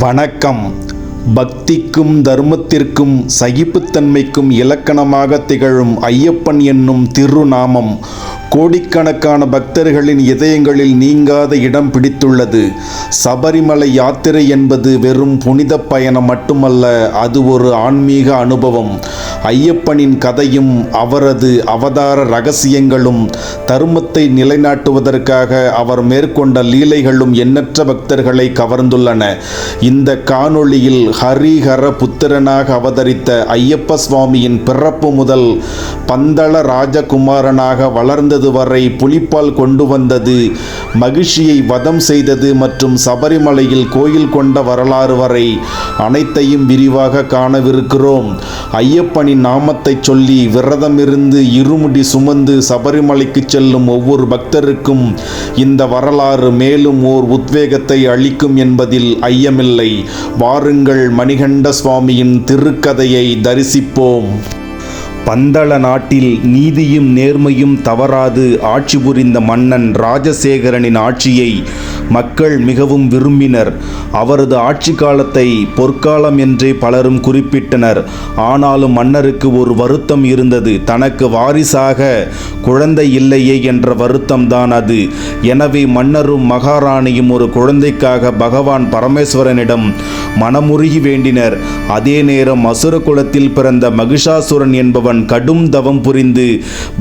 வணக்கம். பக்திக்கும் தர்மத்திற்கும் சகிப்புத்தன்மைக்கும் இலக்கணமாக திகழும் ஐயப்பன் என்னும் திருநாமம் கோடிக்கணக்கான பக்தர்களின் இதயங்களில் நீங்காத இடம் பிடித்துள்ளது. சபரிமலை யாத்திரை என்பது வெறும் புனித பயணம் மட்டுமல்ல, அது ஒரு ஆன்மீக அனுபவம். ஐயப்பனின் கதையும் அவரது அவதார ரகசியங்களும் தர்மத்தை நிலைநாட்டுவதற்காக அவர் மேற்கொண்ட லீலைகளும் எண்ணற்ற பக்தர்களை கவர்ந்துள்ளன. இந்த காணொளியில் ஹரிஹர புத்திரனாக அவதரித்த ஐயப்ப சுவாமியின் பிறப்பு முதல் பந்தள ராஜகுமாரனாக வளர்ந்தது வரை, புலிப்பால் கொண்டு வந்தது, மகிழ்ச்சியை வதம் செய்தது மற்றும் சபரிமலையில் கோயில் கொண்ட வரலாறு வரை அனைத்தையும் விரிவாக காணவிருக்கிறோம். ஐயப்பனின் நாமத்தை சொல்லி விரதமிருந்து இருமுடி சுமந்து சபரிமலைக்கு செல்லும் ஒவ்வொரு பக்தருக்கும் இந்த வரலாறு மேலும் ஓர் உத்வேகத்தை அளிக்கும் என்பதில் ஐயமில்லை. வாருங்கள், மணிகண்ட சுவாமியின் திருக்கதையை தரிசிப்போம். பந்தள நாட்டில் நீதியும் நேர்மையும் தவறாது ஆட்சி புரிந்த மன்னன் ராஜசேகரனின் ஆட்சியை மக்கள் மிகவும் விரும்பினர். அவரது ஆட்சி காலத்தை பொற்காலம் என்றே பலரும் குறிப்பிட்டனர். ஆனாலும் மன்னருக்கு ஒரு வருத்தம் இருந்தது. தனக்கு வாரிசாக குழந்தை இல்லையே என்ற வருத்தம்தான் அது. எனவே மன்னரும் மகாராணியும் ஒரு குழந்தைக்காக பகவான் பரமேஸ்வரனிடம் மனமுருகி வேண்டினர். அதே நேரம் அசுர குலத்தில் பிறந்த மகிஷாசுரன் என்பவன் கடும் தவம் புரிந்து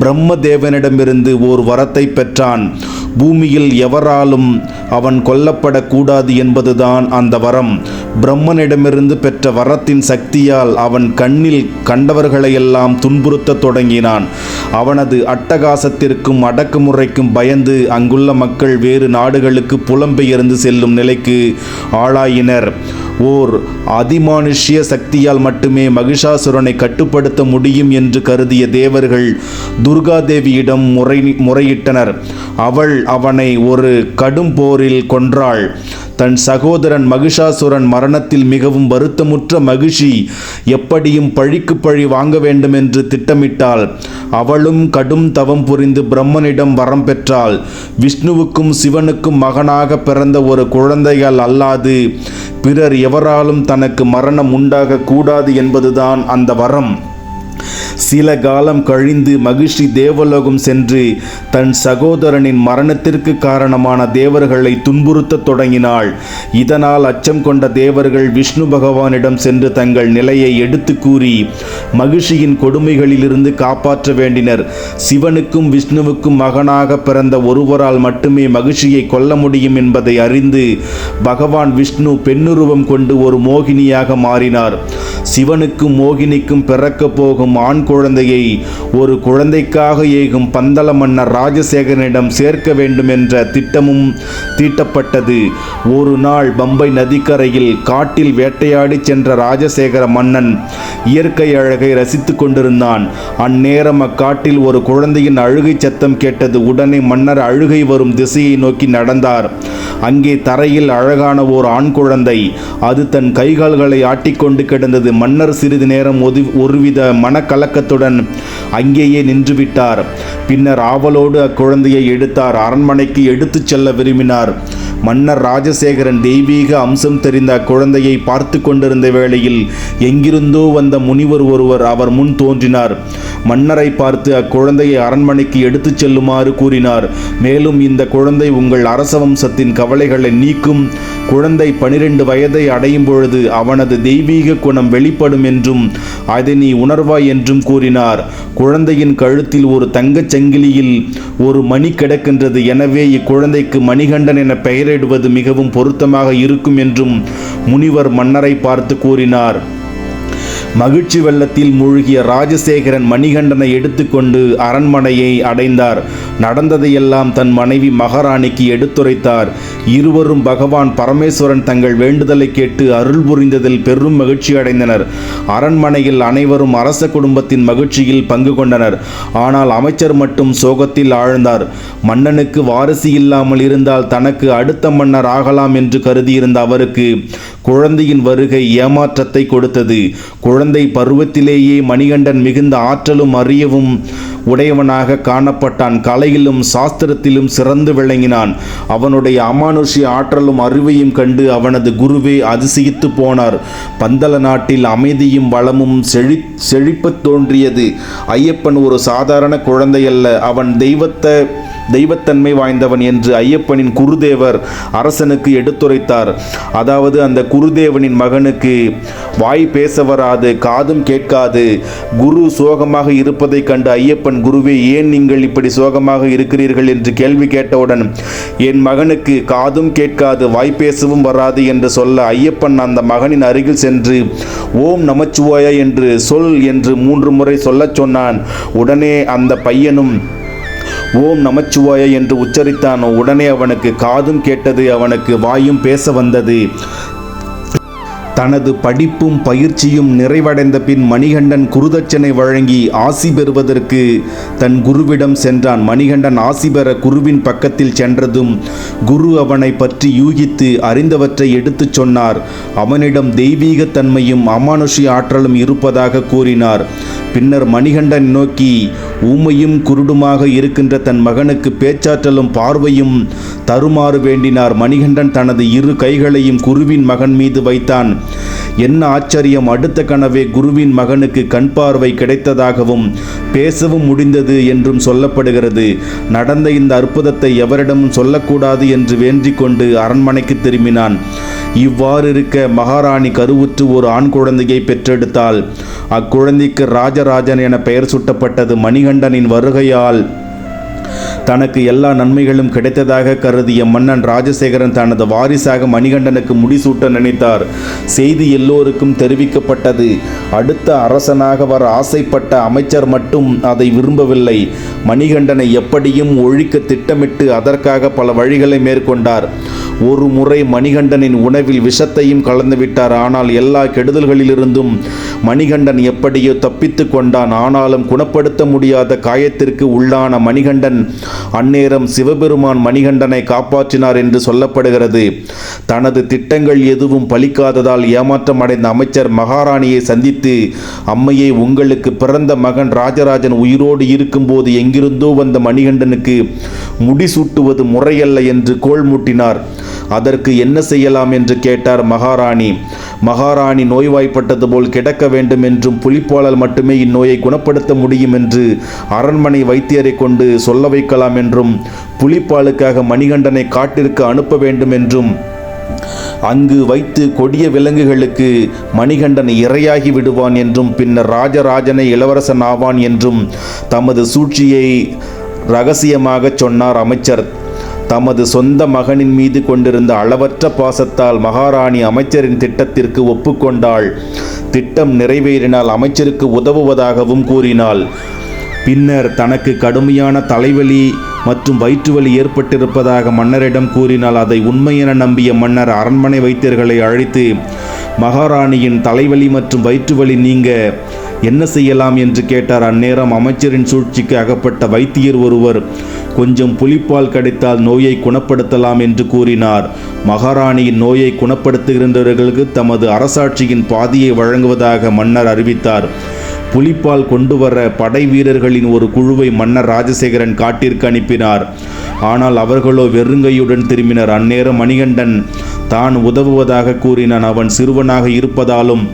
பிரம்மதேவனிடமிருந்து ஓர் வரத்தை பெற்றான். பூமியில் எவராலும் அவன் கொல்லப்படக்கூடாது என்பதுதான் அந்த வரம். பிரம்மனிடமிருந்து பெற்ற வரத்தின் சக்தியால் அவன் கண்ணில் கண்டவர்களையெல்லாம் துன்புறுத்த தொடங்கினான். அவனது அட்டகாசத்திற்கும் அடக்குமுறைக்கும் பயந்து அங்குள்ள மக்கள் வேறு நாடுகளுக்கு புலம்பெயர்ந்து செல்லும் நிலைக்கு ஆளாயினர். ஓர் அதிமானுஷ்ய சக்தியால் மட்டுமே மகிஷாசுரனை கட்டுப்படுத்த முடியும் என்று கருதிய தேவர்கள் துர்காதேவியிடம் முறையிட்டனர். அவள் அவனை ஒரு கடும் போரில் கொன்றாள். தன் சகோதரன் மகிஷாசுரன் மரணத்தில் மிகவும் வருத்தமுற்ற மகிஷி எப்படியும் பழிக்கு பழி வாங்க வேண்டும் என்று திட்டமிட்டாள். அவளும் கடும் தவம் புரிந்து பிரம்மனிடம் வரம் பெற்றாள். விஷ்ணுவுக்கும் சிவனுக்கும் மகனாக பிறந்த ஒரு குழந்தையால் அல்லாது பிறர் எவராலும் தனக்கு மரணம் உண்டாக கூடாது என்பதுதான் அந்த வரம். சில காலம் கழிந்து மகிஷி தேவலோகம் சென்று தன் சகோதரனின் மரணத்திற்கு காரணமான தேவர்களை துன்புறுத்த தொடங்கினாள். இதனால் அச்சம் கொண்ட தேவர்கள் விஷ்ணு பகவானிடம் சென்று தங்கள் நிலையை எடுத்து கூறி மகிஷியின் கொடுமைகளிலிருந்து காப்பாற்ற வேண்டினர். சிவனுக்கும் விஷ்ணுவுக்கும் மகனாக பிறந்த ஒருவரால் மட்டுமே மகிஷியை கொல்ல முடியும் என்பதை அறிந்து பகவான் விஷ்ணு பெண்ணுருவம் கொண்டு ஒரு மோகினியாக மாறினார். சிவனுக்கும் மோகினிக்கும் பிறக்க போகும் ஆண் குழந்தையை ஒரு குழந்தைக்காக ஏகும் பந்தள மன்னர் ராஜசேகரனிடம் சேர்க்க வேண்டும் என்ற திட்டமும் தீட்டப்பட்டது. ஒரு நாள் பம்பை நதிக்கரையில் காட்டில் வேட்டையாடி சென்ற ராஜசேகர மன்னன் இயற்கை அழகை ரசித்து கொண்டிருந்தான். அந்நேரம் அக்காட்டில் ஒரு குழந்தையின் அழுகை சத்தம் கேட்டது. உடனே மன்னர் அழுகை வரும் திசையை நோக்கி நடந்தார். அங்கே தரையில் அழகான ஓர் ஆண் குழந்தை. அது தன் கைகால்களை ஆட்டிக்கொண்டு கிடந்தது. மன்னர் சிறிது நேரம் ஒருவித மனக்கலக்கத்துடன் அங்கேயே நின்றுவிட்டார். பின்னர் ஆவலோடு அக்குழந்தையை எடுத்தார். அரண்மனைக்கு எடுத்துச் செல்ல விரும்பினார். மன்னர் ராஜசேகரன் தெய்வீக அம்சம் தெரிந்த அக்குழந்தையை பார்த்து கொண்டிருந்த வேளையில் எங்கிருந்தோ வந்த முனிவர் ஒருவர் அவர் முன் தோன்றினார். மன்னரை பார்த்து அக்குழந்தையை அரண்மனைக்கு எடுத்துச் செல்லுமாறு கூறினார். மேலும் இந்த குழந்தை உங்கள் அரச வம்சத்தின் கவலைகளை நீக்கும். குழந்தை 12 வயதை அடையும் பொழுது அவனது தெய்வீக குணம் வெளிப்படும் என்றும் அதை நீ உணர்வாய் என்றும் கூறினார். குழந்தையின் கழுத்தில் ஒரு தங்கச் சங்கிலியில் ஒரு மணி கிடக்கின்றது. எனவே இக்குழந்தைக்கு மணிகண்டன் என பெயரிடுவது மிகவும் பொருத்தமாக இருக்கும் என்றும் முனிவர் மன்னரை பார்த்து கூறினார். மகிழ்ச்சி வெள்ளத்தில் மூழ்கிய ராஜசேகரன் மணிகண்டனை எடுத்துக்கொண்டு அரண்மனையை அடைந்தார். நடந்ததையெல்லாம் தன் மனைவி மகாராணிக்கு எடுத்துரைத்தார். இருவரும் பகவான் பரமேஸ்வரன் தங்கள் வேண்டுதலை கேட்டு அருள் புரிந்ததில் பெரும் மகிழ்ச்சி அடைந்தனர். அரண்மனையில் அனைவரும் அரச குடும்பத்தின் மகிழ்ச்சியில் பங்கு கொண்டனர். ஆனால் அமைச்சர் மட்டும் சோகத்தில் ஆழ்ந்தார். மன்னனுக்கு வாரிசு இல்லாமல் இருந்தால் தனக்கு அடுத்த மன்னர் ஆகலாம் என்று கருதியிருந்த அவருக்கு குழந்தையின் வருகை ஏமாற்றத்தை கொடுத்தது. குழந்தை பருவத்திலேயே மணிகண்டன் மிகுந்த ஆற்றலும் அறியவும் உடையவனாக காணப்பட்டான். கலையிலும் சாஸ்திரத்திலும் சிறந்து விளங்கினான். அவனுடைய அமானுஷ்ய ஆற்றலும் அறிவையும் கண்டு அவனது குருவே அதிசயித்து போனார். பந்தல நாட்டில் அமைதியும் வளமும் செழிப்பத் தோன்றியது. ஐயப்பன் ஒரு சாதாரண குழந்தையல்ல, அவன் தெய்வத்தன்மை வாய்ந்தவன் என்று ஐயப்பனின் குருதேவர் அரசனுக்கு எடுத்துரைத்தார். அதாவது அந்த குருதேவனின் மகனுக்கு வாய் பேச வராது, காதும் கேட்காது. குரு சோகமாக இருப்பதை கண்டு ஐயப்பன், குருவே ஏன் நீங்கள் இப்படி சோகமாக இருக்கிறீர்கள் என்று கேள்வி கேட்டவுடன், என் மகனுக்கு காதும் கேட்காது, வாய் பேசவும் வராது என்று சொல்ல ஐயப்பன் அந்த மகனின் அருகில் சென்று ஓம் நமச்சிவாய என்று சொல் என்று 3 முறை சொல்லச் சொன்னான். உடனே அந்த பையனும் ஓம் நமச்சிவாய என்று உச்சரித்தான். உடனே அவனுக்கு காதும் கேட்டது, அவனுக்கு வாயும் பேச வந்தது. தனது படிப்பும் பயிற்சியும் நிறைவடைந்த பின் மணிகண்டன் குருதட்சணை வழங்கி ஆசி பெறுவதற்கு தன் குருவிடம் சென்றான். மணிகண்டன் ஆசி பெற குருவின் பக்கத்தில் சென்றதும் குரு அவனை பற்றி யூகித்து அறிந்தவற்றை எடுத்துச் சொன்னார். அவனிடம் தெய்வீக தன்மையும் அமானுஷ்ய ஆற்றலும் இருப்பதாக கூறினார். பின்னர் மணிகண்டன் நோக்கி ஊமையும் குருடுமாக இருக்கின்ற தன் மகனுக்கு பேச்சாற்றலும் பார்வையும் தருமாறு வேண்டினார். மணிகண்டன் தனது 2 கைகளையும் குருவின் மகன் மீது வைத்தான். என்ன ஆச்சரியம்! அடுத்த கனவே குருவின் மகனுக்கு கண் பார்வை கிடைத்ததாகவும் பேசவும் முடிந்தது என்றும் சொல்லப்படுகிறது. நடந்த இந்த அற்புதத்தை எவரிடமும் சொல்லக்கூடாது என்று வேண்டிக் கொண்டு அரண்மனைக்கு திரும்பினான். இவ்வாறு இருக்க மகாராணி கருவுற்று ஒரு ஆண் குழந்தையை பெற்றெடுத்தாள். அக்குழந்தைக்கு ராஜராஜன் என பெயர் சூட்டப்பட்டது. மணிகண்டனின் வருகையால் தனக்கு எல்லா நன்மைகளும் கிடைத்ததாக கருதிய மன்னன் ராஜசேகரன் தனது வாரிசாக மணிகண்டனுக்கு முடிசூட்ட நினைத்தார். செய்தி எல்லோருக்கும் தெரிவிக்கப்பட்டது. அடுத்த அரசனாக வர ஆசைப்பட்ட அமைச்சர் மட்டும் அதை விரும்பவில்லை. மணிகண்டனை எப்படியும் ஒழிக்க திட்டமிட்டு அதற்காக பல வழிகளை மேற்கொண்டார். ஒரு முறை மணிகண்டனின் உணவில் விஷத்தையும் கலந்துவிட்டார். ஆனால் எல்லா கெடுதல்களிலிருந்தும் மணிகண்டன் எப்படியோ தப்பித்து கொண்டான். ஆனாலும் குணப்படுத்த முடியாத காயத்திற்கு உள்ளான மணிகண்டன் அந்நேரம் சிவபெருமான் மணிகண்டனை காப்பாற்றினார் என்று சொல்லப்படுகிறது. தனது திட்டங்கள் எதுவும் பலிக்காததால் ஏமாற்றம் அடைந்த அமைச்சர் மகாராணியை சந்தித்து, அம்மையே, உங்களுக்கு பிறந்த மகன் ராஜராஜன் உயிரோடு இருக்கும்போது எங்கிருந்தோ வந்த மணிகண்டனுக்கு முடிசூட்டுவது முறையல்ல என்று கோல் மூட்டினார். அதற்கு என்ன செய்யலாம் என்று கேட்டார் மகாராணி. மகாராணி நோய்வாய்ப்பட்டது போல் கிடக்க வேண்டும் என்றும் புலிப்பாலால் மட்டுமே இந்நோயை குணப்படுத்த முடியும் என்று அரண்மனை வைத்தியரை கொண்டு சொல்ல வைக்கலாம் என்றும் புலிப்பாலுக்காக மணிகண்டனை காட்டிற்கு அனுப்ப வேண்டும் என்றும் அங்கு வைத்து கொடிய விலங்குகளுக்கு மணிகண்டன் இரையாகி விடுவான் என்றும் பின்னர் ராஜராஜனை இளவரசன் ஆவான் என்றும் தமது சூழ்ச்சியை இரகசியமாக சொன்னார் அமைச்சர். தமது சொந்த மகனின் மீது கொண்டிருந்த அளவற்ற பாசத்தால் மகாராணி அமைச்சரின் திட்டத்திற்கு ஒப்புக்கொண்டாள். திட்டம் நிறைவேறினால் அமைச்சருக்கு உதவுவதாகவும் கூறினாள். பின்னர் தனக்கு கடுமையான தலைவலி மற்றும் வயிற்றுவலி ஏற்பட்டிருப்பதாக மன்னரிடம் கூறினால் அதை உண்மை என நம்பிய மன்னர் அரண்மனை வைத்தியர்களை அழைத்து மகாராணியின் தலைவலி மற்றும் வயிற்றுவலி நீங்க என்ன செய்யலாம் என்று கேட்டார். அந்நேரம் அமைச்சரின் சூழ்ச்சிக்கு அகப்பட்ட வைத்தியர் ஒருவர், கொஞ்சம் புலிப்பால் கிடைத்தால் நோயை குணப்படுத்தலாம் என்று கூறினார். மகாராணியின் நோயை குணப்படுத்துகின்றவர்களுக்கு தமது அரசாட்சியின் பாதியை வழங்குவதாக மன்னர் அறிவித்தார். புலிப்பால் கொண்டு வர படை வீரர்களின் ஒரு குழுவை மன்னர் ராஜசேகரன் காட்டிற்கு அனுப்பினார். ஆனால் அவர்களோ வெறுங்கையுடன் திரும்பினர். அந்நேரம் மணிகண்டன் தான் உதவுவதாக கூறினான். அவன் சிறுவனாக இருப்பதாலும்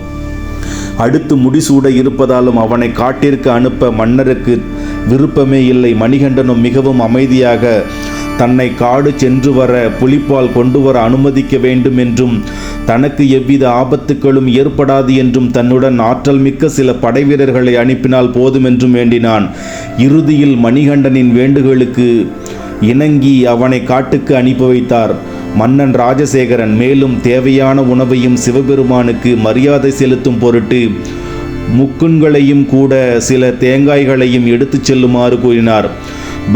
அடுத்து முடிசூட இருப்பதாலும் அவனை காட்டிற்கு அனுப்ப மன்னருக்கு விருப்பமே இல்லை. மணிகண்டனும் மிகவும் அமைதியாக தன்னை காடு சென்று வர புலிப்பால் கொண்டு வர அனுமதிக்க வேண்டும் என்றும் தனக்கு எவ்வித ஆபத்துக்களும் ஏற்படாது என்றும் தன்னுடன் ஆற்றல் மிக்க சில படை வீரர்களை அனுப்பினால் போதும் என்றும் வேண்டினான். இறுதியில் மணிகண்டனின் வேண்டுகளுக்கு இணங்கி அவனை காட்டுக்கு அனுப்பி வைத்தார் மன்னன் ராஜசேகரன். மேலும் தேவையான உணவையும் சிவபெருமானுக்கு மரியாதை செலுத்தும் பொருட்டு முக்குண்களையும் கூட சில தேங்காய்களையும் எடுத்துச் செல்லுமாறு கூறினார்.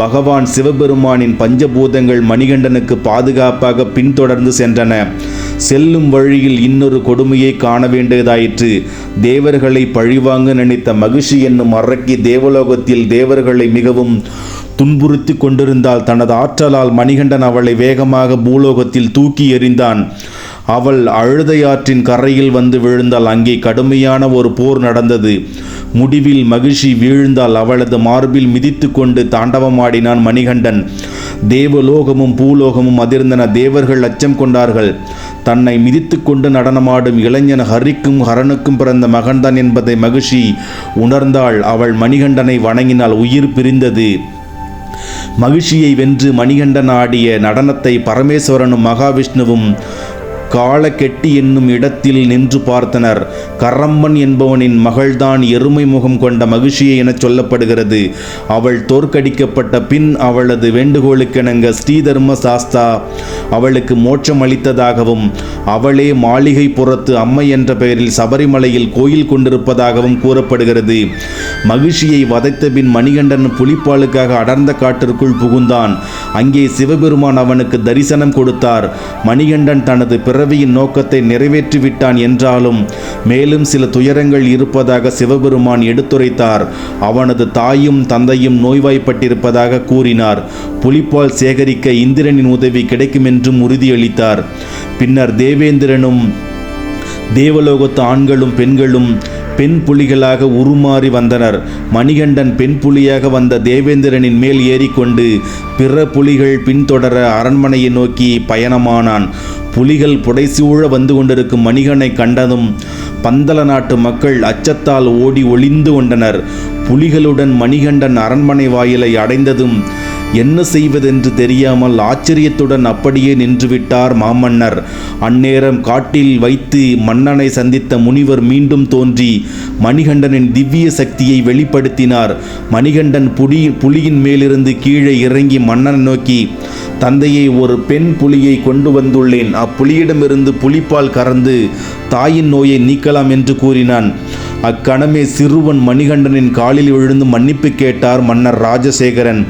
பகவான் சிவபெருமானின் பஞ்சபூதங்கள் மணிகண்டனுக்கு பாதுகாப்பாக பின்தொடர்ந்து சென்றன. செல்லும் வழியில் இன்னொரு கொடுமையை காண வேண்டியதாயிற்று. தேவர்களை பழிவாங்க நினைத்த மகிஷி என்னும் அரக்கி தேவலோகத்தில் தேவர்களை மிகவும் துன்புறுத்தி கொண்டிருந்தால் தனது ஆற்றலால் மணிகண்டன் அவளை வேகமாக பூலோகத்தில் தூக்கி எறிந்தான். அவள் அழுதையாற்றின் கரையில் வந்து விழுந்தால் அங்கே கடுமையான ஒரு போர் நடந்தது. முடிவில் மகிழ்ச்சி வீழ்ந்தால் அவளது மார்பில் மிதித்து கொண்டு தாண்டவமாடினான் மணிகண்டன். தேவலோகமும் பூலோகமும் அதிர்ந்தன. தேவர்கள் அச்சம் கொண்டார்கள். தன்னை மிதித்து கொண்டு நடனமாடும் இளைஞன் ஹரிக்கும் ஹரனுக்கும் பிறந்த மகன்தான் என்பதை மகிழ்ச்சி உணர்ந்தாள். அவள் மணிகண்டனை வணங்கினால். உயிர் பிரிந்தது. மகிழ்ச்சியை வென்று மணிகண்டன் ஆடிய நடனத்தை பரமேஸ்வரனும் மகாவிஷ்ணுவும் காலக்கெட்டி என்னும் இடத்தில் நின்று பார்த்தனர். கரம்மன் என்பவனின் மகள்தான் எருமை முகம் கொண்ட மகிழ்ச்சியை என சொல்லப்படுகிறது. அவள் தோற்கடிக்கப்பட்ட பின் அவளது வேண்டுகோளுக்கெனங்க ஸ்ரீதர்ம சாஸ்தா அவளுக்கு மோட்சம் அளித்ததாகவும் அவளே மாளிகை புறத்து அம்மை என்ற பெயரில் சபரிமலையில் கோயில் கொண்டிருப்பதாகவும் கூறப்படுகிறது. மகிழ்ச்சியை வதைத்த பின் மணிகண்டன் புலிப்பாலுக்காக அடர்ந்த காட்டிற்குள் புகுந்தான். அங்கே சிவபெருமான் அவனுக்கு தரிசனம் கொடுத்தார். மணிகண்டன் தனது பிறவியின் நோக்கத்தை நிறைவேற்றிவிட்டான் என்றாலும் மேலும் சில துயரங்கள் இருப்பதாக சிவபெருமான் எடுத்துரைத்தார். அவனது தாயும் தந்தையும் நோய்வாய்ப்பட்டிருப்பதாக கூறினார். புலிப்பால் சேகரிக்க இந்திரனின் உதவி கிடைக்கும் என்றும் உறுதியளித்தார். பின்னர் தேவேந்திரனும் தேவலோகத்து ஆண்களும் பெண்களும் பெண் புலிகளாக உருமாறி வந்தனர். மணிகண்டன் பெண் புலியாக வந்த தேவேந்திரனின் மேல் ஏறிக்கொண்டு பிற புலிகள் பின்தொடர அரண்மனையை நோக்கி பயணமானான். புலிகள் புடைசூழ வந்து கொண்டிருக்கும் மணிகண்டனை கண்டதும் பந்தல நாட்டு மக்கள் அச்சத்தால் ஓடி ஒளிந்து கொண்டனர். புலிகளுடன் மணிகண்டன் அரண்மனை வாயிலை அடைந்ததும் என்ன செய்வதென்று தெரியாமல் ஆச்சரியத்துடன் அப்படியே நின்றுவிட்டார் மாமன்னர். அந்நேரம் காட்டில் வைத்து மன்னனை சந்தித்த முனிவர் மீண்டும் தோன்றி மணிகண்டனின் திவ்ய சக்தியை வெளிப்படுத்தினார். மணிகண்டன் புலியின் மேலிருந்து கீழே இறங்கி மன்னனை நோக்கி, தந்தையை, ஒரு பெண் புலியை கொண்டு வந்துள்ளேன். அப்புலியிடமிருந்து புலிப்பால் கறந்து தாயின் நோயை நீக்கலாம் என்று கூறினான். அக்கணமே சிறுவன் மணிகண்டனின் காலில் விழுந்து மன்னிப்பு கேட்டார் மன்னர் ராஜசேகரன்.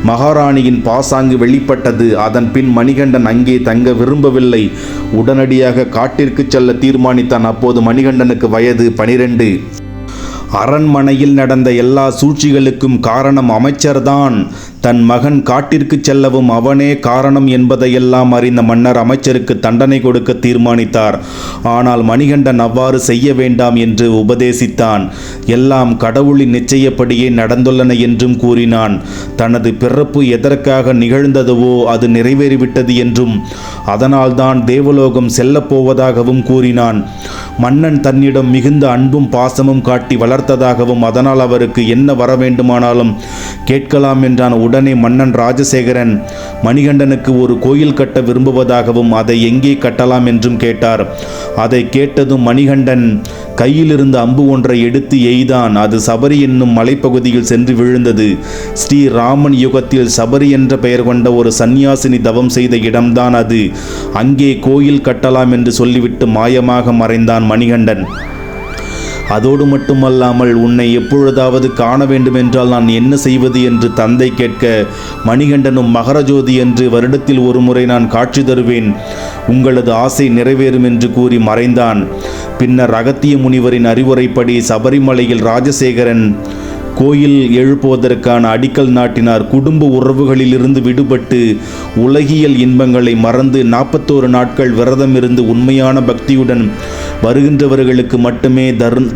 மகாராணியின் பாசாங்கு வெளிப்பட்டது. அதன் பின் மணிகண்டன் அங்கே தங்க விரும்பவில்லை. உடனடியாக காட்டிற்கு செல்ல தீர்மானித்தான். அப்போது மணிகண்டனுக்கு வயது 12. அரண்மனையில் நடந்த எல்லா சூழ்ச்சிகளுக்கும் காரணம் அமைச்சர்தான். தன் மகன் காட்டிற்கு செல்லவும் அவனே காரணம் என்பதையெல்லாம் அறிந்த மன்னர் அமைச்சருக்கு தண்டனை கொடுக்க தீர்மானித்தார். ஆனால் மணிகண்டன் அவ்வாறு செய்ய வேண்டாம் என்று உபதேசித்தான். எல்லாம் கடவுளின் நிச்சயப்படியே நடந்துள்ளன என்றும் கூறினான். தனது பிறப்பு எதற்காக நிகழ்ந்ததுவோ அது நிறைவேறிவிட்டது என்றும் அதனால்தான் தேவலோகம் செல்லப்போவதாகவும் கூறினான். மன்னன் தன்னிடம் மிகுந்த அன்பும் பாசமும் காட்டி வளர்த்ததாகவும் அதனால் அவருக்கு என்ன வர வேண்டுமானாலும் கேட்கலாம் என்றான். உடனே மன்னன் ராஜசேகரன் மணிகண்டனுக்கு ஒரு கோயில் கட்ட விரும்புவதாகவும் அதை எங்கே கட்டலாம் என்றும் கேட்டார். அதை கேட்டதும் மணிகண்டன் கையிலிருந்து அம்பு ஒன்றை எடுத்து எய்தான். அது சபரி என்னும் மலைப்பகுதியில் சென்று விழுந்தது. ஸ்ரீராமன் யுகத்தில் சபரி என்ற பெயர் கொண்ட ஒரு சந்நியாசினி தவம் செய்த இடம்தான் அது. அங்கே கோயில் கட்டலாம் என்று சொல்லிவிட்டு மாயமாக மறைந்தான் மணிகண்டன். அதோடு மட்டுமல்லாமல், உன்னை எப்பொழுதாவது காண வேண்டுமென்றால் நான் என்ன செய்வது என்று தந்தை கேட்க, மணிகண்டனும் மகரஜோதி என்று வருடத்தில் ஒரு முறை நான் காட்சி தருவேன், உங்களது ஆசை நிறைவேறும் என்று கூறி மறைந்தான். பின்னர் அகத்திய முனிவரின் அறிவுரைப்படி சபரிமலையில் ராஜசேகரன் கோயில் எழுப்புவதற்கான அடிக்கல் நாட்டினார். குடும்ப உறவுகளிலிருந்து விடுபட்டு உலகியல் இன்பங்களை மறந்து 41 நாட்கள் விரதம் இருந்து உண்மையான பக்தியுடன் வருகின்றவர்களுக்கு மட்டுமே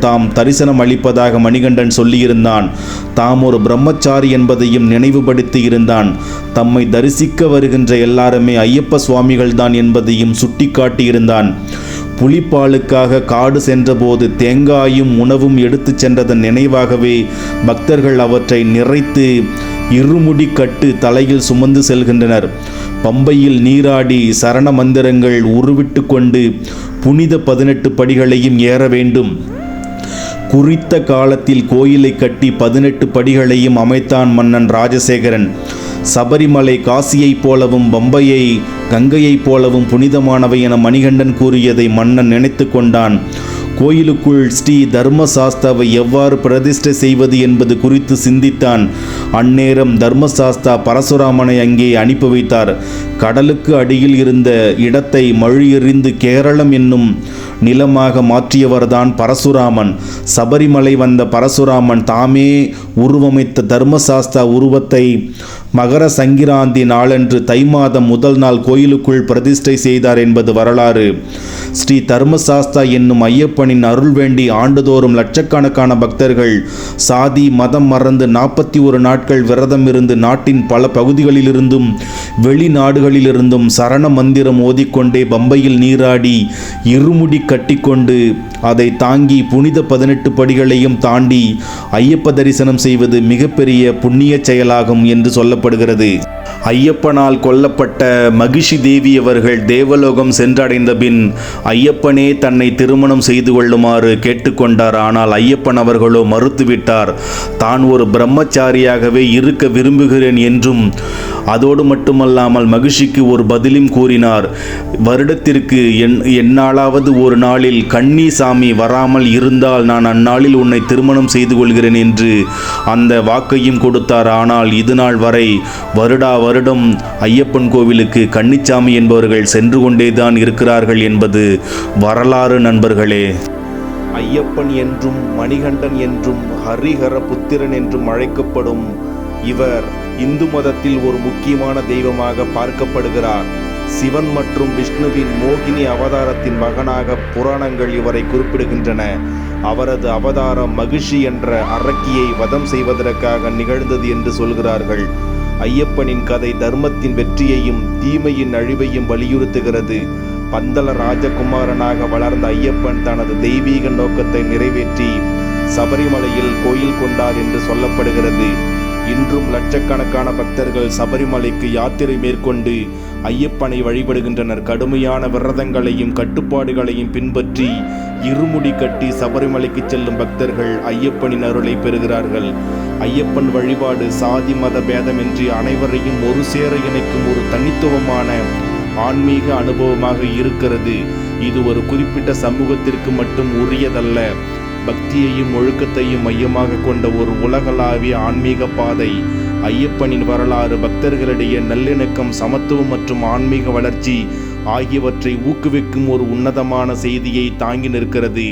தாம் தரிசனம் அளிப்பதாக மணிகண்டன் சொல்லியிருந்தான். தாம் ஒரு பிரம்மச்சாரி என்பதையும் நினைவுபடுத்தி இருந்தான். தம்மை தரிசிக்க வருகின்ற எல்லாருமே ஐயப்ப சுவாமிகள் தான் என்பதையும் சுட்டிக்காட்டியிருந்தான். புலிப்பாலுக்காக காடு சென்றபோது தேங்காயும் உணவும் எடுத்து சென்றதன் நினைவாகவே பக்தர்கள் அவற்றை நிறைத்து இருமுடி கட்டு தலையில் சுமந்து செல்கின்றனர். பம்பையில் நீராடி சரண மந்திரங்கள் உருவிட்டு கொண்டு புனித 18 படிகளையும் ஏற வேண்டும். குறித்த காலத்தில் கோயிலை கட்டி 18 படிகளையும் அமைத்தான் மன்னன் ராஜசேகரன். சபரிமலை காசியைப் போலவும் பம்பையை கங்கையைப் போலவும் புனிதமானவை என மணிகண்டன் கூறியதை மன்னன் நினைத்து கொண்டான். கோயிலுக்குள் ஸ்ரீ தர்மசாஸ்தாவை எவ்வாறு பிரதிஷ்டை செய்வது என்பது குறித்து சிந்தித்தான். அந்நேரம் தர்மசாஸ்தா பரசுராமனை அங்கே அனுப்பி வைத்தார். கடலுக்கு அடியில் இருந்த இடத்தை மழியெறிந்து கேரளம் என்னும் நிலமாக மாற்றியவர்தான் பரசுராமன். சபரிமலை வந்த பரசுராமன் தாமே உருவமைத்த தர்மசாஸ்தா உருவத்தை மகர சங்கிராந்தி நாளன்று தை மாதம் முதல் நாள் கோயிலுக்குள் பிரதிஷ்டை செய்தார் என்பது வரலாறு. ஸ்ரீ தர்மசாஸ்தா என்னும் ஐயப்பனின் அருள் வேண்டி ஆண்டுதோறும் லட்சக்கணக்கான பக்தர்கள் சாதி மதம் மறந்து 41 நாட்கள் விரதம் இருந்து நாட்டின் பல பகுதிகளிலிருந்தும் வெளிநாடுகளிலிருந்தும் சரண மந்திரம் ஓதிக்கொண்டே பம்பையில் நீராடி இருமுடி கட்டிக்கொண்டு அதை தாங்கி புனித 18 படிகளையும் தாண்டி ஐயப்ப தரிசனம் செய்வது மிகப்பெரிய புண்ணிய செயலாகும் என்று சொல்லப்படுகிறது. ஐயப்பனால் கொல்லப்பட்ட மகிஷி தேவி அவர்கள் தேவலோகம் சென்றடைந்த பின் ஐயப்பனே தன்னை திருமணம் செய்து கொள்ளுமாறு கேட்டுக்கொண்டார். ஆனால் ஐயப்பன் அவர்களோ மறுத்துவிட்டார். தான் ஒரு பிரம்மச்சாரியாகவே இருக்க விரும்புகிறேன் என்றும் அதோடு மட்டுமல்லாமல் மகிஷிக்கு ஒரு பதிலும் கூறினார். வருடத்திற்கு என்னாலாவது ஒரு நாளில் கன்னி சாமி வராமல் இருந்தால் நான் அந்நாளில் உன்னை திருமணம் செய்து கொள்கிறேன் என்று அந்த வாக்கையும் கொடுத்தார். ஆனால் இது நாள் வரை வருடா வருடம் ஐயப்பன் கோவிலுக்கு கன்னிச்சாமி என்பவர்கள் சென்று கொண்டேதான் இருக்கிறார்கள் என்பது வரலாறு நண்பர்களே. ஐயப்பன் என்றும் மணிகண்டன் என்றும் ஹரிஹர புத்திரன் என்றும் அழைக்கப்படும் இவர் இந்து மதத்தில் ஒரு முக்கியமான தெய்வமாக பார்க்கப்படுகிறார். சிவன் மற்றும் விஷ்ணுவின் மோகினி அவதாரத்தின் மகனாக புராணங்கள் இவரை குறிப்பிடுகின்றன. அவரது அவதாரம் மகிஷி என்ற அரக்கியை வதம் செய்வதற்காக நிகழ்ந்தது என்று சொல்கிறார்கள். ஐயப்பனின் கதை தர்மத்தின் வெற்றியையும் தீமையின் அழிவையும் வலியுறுத்துகிறது. பந்தள ராஜகுமாரனாக வளர்ந்த ஐயப்பன் தனது தெய்வீக நோக்கத்தை நிறைவேற்றி சபரிமலையில் கோயில் கொண்டார் என்று சொல்லப்படுகிறது. இன்றும் லட்சக்கணக்கான பக்தர்கள் சபரிமலைக்கு யாத்திரை மேற்கொண்டு ஐயப்பனை வழிபடுகின்றனர். கடுமையான விரதங்களையும் கட்டுப்பாடுகளையும் பின்பற்றி இருமுடி கட்டி சபரிமலைக்கு செல்லும் பக்தர்கள் ஐயப்பனின் அருளை பெறுகிறார்கள். ஐயப்பன் வழிபாடு சாதி மத பேதமின்றி அனைவரையும் ஒரு சேர இணைக்கும் ஒரு தனித்துவமான ஆன்மீக அனுபவமாக இருக்கிறது. இது ஒரு குறிப்பிட்ட சமூகத்திற்கு மட்டும் உரியதல்ல. பக்தியையும் ஒழுக்கத்தையும் மையமாக கொண்ட ஒரு உலகளாவிய ஆன்மீக பாதை. ஐயப்பனின் வரலாறு பக்தர்களிடையே நல்லிணக்கம், சமத்துவம் மற்றும் ஆன்மீக வளர்ச்சி ஆகியவற்றை ஊக்குவிக்கும் ஒரு உன்னதமான செய்தியை தாங்கி நிற்கிறது.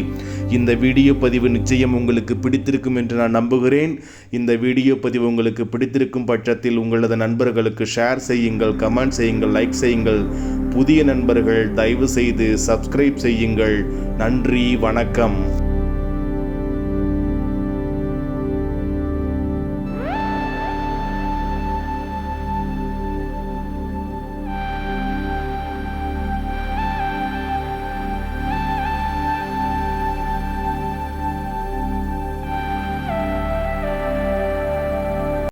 இந்த வீடியோ பதிவு நிச்சயம் உங்களுக்கு பிடித்திருக்கும் என்று நான் நம்புகிறேன். இந்த வீடியோ பதிவு உங்களுக்கு பிடித்திருக்கும் பட்சத்தில் உங்களது நண்பர்களுக்கு ஷேர் செய்யுங்கள், கமெண்ட் செய்யுங்கள், லைக் செய்யுங்கள். புதிய நண்பர்கள் தயவு செய்து சப்ஸ்கிரைப் செய்யுங்கள். நன்றி, வணக்கம்.